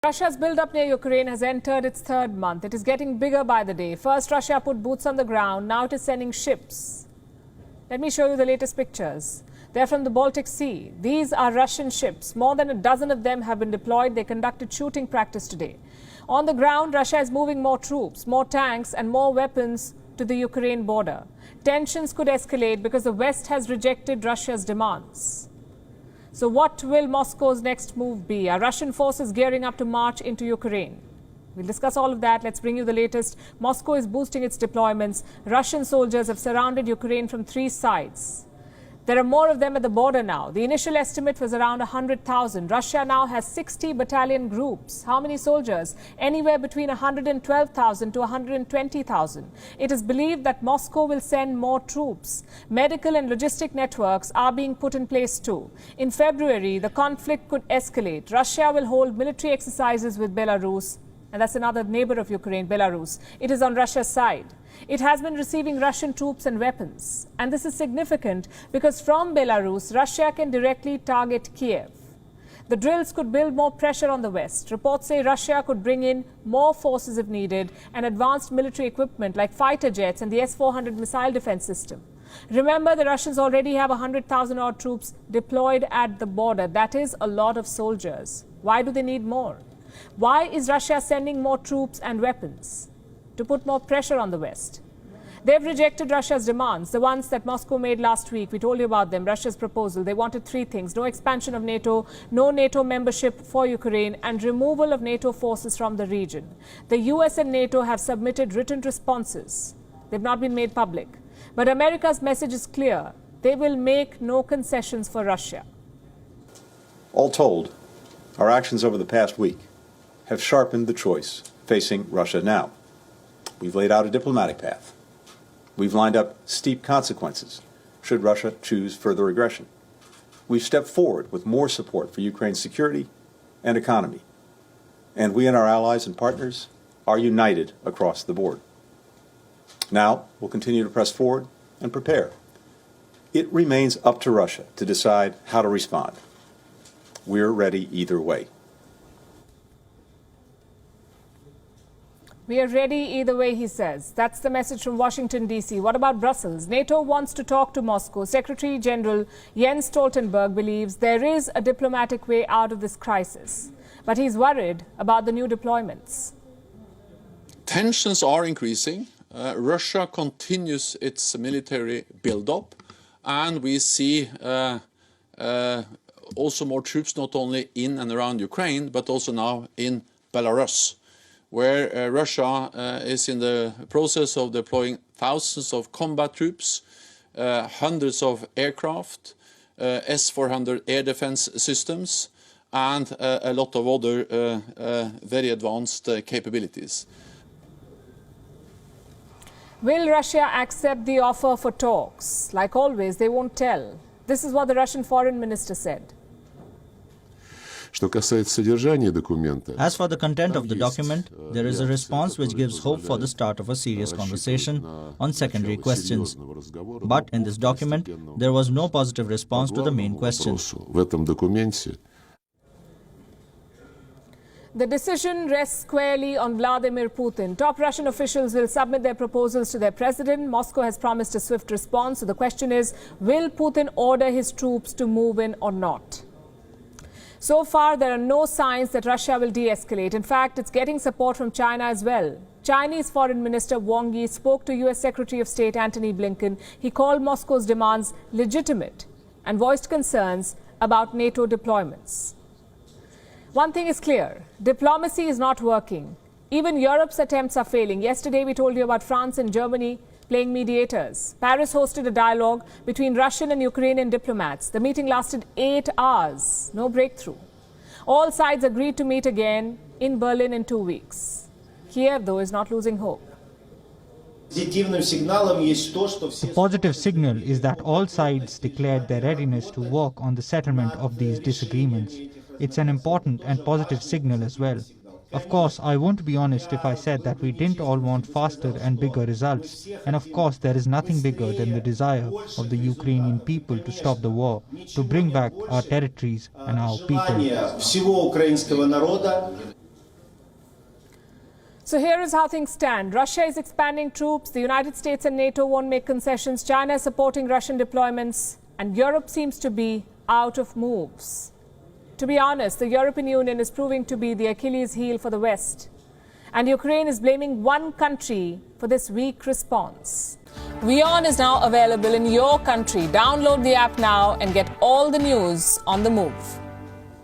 Russia's build-up near Ukraine has entered its third month. It is getting bigger by the day. First, Russia put boots on the ground. Now it is sending ships. Let me show you the latest pictures. They're from the Baltic Sea. These are Russian ships. More than a dozen of them have been deployed. They conducted shooting practice today. On the ground, Russia is moving more troops, more tanks and more weapons to the Ukraine border. Tensions could escalate because the West has rejected Russia's demands. So what will Moscow's next move be? Are Russian forces gearing up to march into Ukraine? We'll discuss all of that. Let's bring you the latest. Moscow is boosting its deployments. Russian soldiers have surrounded Ukraine from 3 sides. There are more of them at the border now. The initial estimate was around 100,000. Russia now has 60 battalion groups. How many soldiers? Anywhere between 112,000 to 120,000. It is believed that Moscow will send more troops. Medical and logistic networks are being put in place too. In February, the conflict could escalate. Russia will hold military exercises with Belarus. And that's another neighbor of Ukraine, Belarus. It is on Russia's side. It has been receiving Russian troops and weapons. And this is significant because from Belarus, Russia can directly target Kiev. The drills could build more pressure on the West. Reports say Russia could bring in more forces if needed and advanced military equipment like fighter jets and the S-400 missile defense system. Remember, the Russians already have 100,000 odd troops deployed at the border. That is a lot of soldiers. Why do they need more? Why is Russia sending more troops and weapons? To put more pressure on the West. They've rejected Russia's demands, the ones that Moscow made last week. We told you about them, Russia's proposal. They wanted 3 things: no expansion of NATO, no NATO membership for Ukraine, and removal of NATO forces from the region. The US and NATO have submitted written responses. They've not been made public. But America's message is clear. They will make no concessions for Russia. All told, our actions over the past week have sharpened the choice facing Russia now. We've laid out a diplomatic path. We've lined up steep consequences should Russia choose further aggression. We've stepped forward with more support for Ukraine's security and economy. And we and our allies and partners are united across the board. Now, we'll continue to press forward and prepare. It remains up to Russia to decide how to respond. We're ready either way. We are ready either way, he says. That's the message from Washington, D.C. What about Brussels? NATO wants to talk to Moscow. Secretary General Jens Stoltenberg believes there is a diplomatic way out of this crisis. But he's worried about the new deployments. Tensions are increasing. Russia continues its military build-up. And we see also more troops not only in and around Ukraine, but also now in Belarus, where Russia is in the process of deploying thousands of combat troops, hundreds of aircraft, S-400 air defense systems, and a lot of other very advanced capabilities. Will Russia accept the offer for talks? Like always, they won't tell. This is what the Russian foreign minister said. As for the content of the document, there is a response which gives hope for the start of a serious conversation on secondary questions. But in this document, there was no positive response to the main question. The decision rests squarely on Vladimir Putin. Top Russian officials will submit their proposals to their president. Moscow has promised a swift response. So the question is, will Putin order his troops to move in or not? So far, there are no signs that Russia will de-escalate. In fact, it's getting support from China as well. Chinese Foreign Minister Wang Yi spoke to US Secretary of State Antony Blinken. He called Moscow's demands legitimate and voiced concerns about NATO deployments. One thing is clear, diplomacy is not working. Even Europe's attempts are failing. Yesterday, we told you about France and Germany playing mediators. Paris hosted a dialogue between Russian and Ukrainian diplomats. The meeting lasted 8 hours. No breakthrough. All sides agreed to meet again in Berlin in 2 weeks. Kiev, though, is not losing hope. The positive signal is that all sides declared their readiness to work on the settlement of these disagreements. It's an important and positive signal as well. Of course, I won't be honest if I said that we didn't all want faster and bigger results. And of course, there is nothing bigger than the desire of the Ukrainian people to stop the war, to bring back our territories and our people. So here is how things stand. Russia is expanding troops. The United States and NATO won't make concessions. China is supporting Russian deployments. And Europe seems to be out of moves. To be honest, the European Union is proving to be the Achilles heel for the West. And Ukraine is blaming one country for this weak response. WION is now available in your country. Download the app now and get all the news on the move.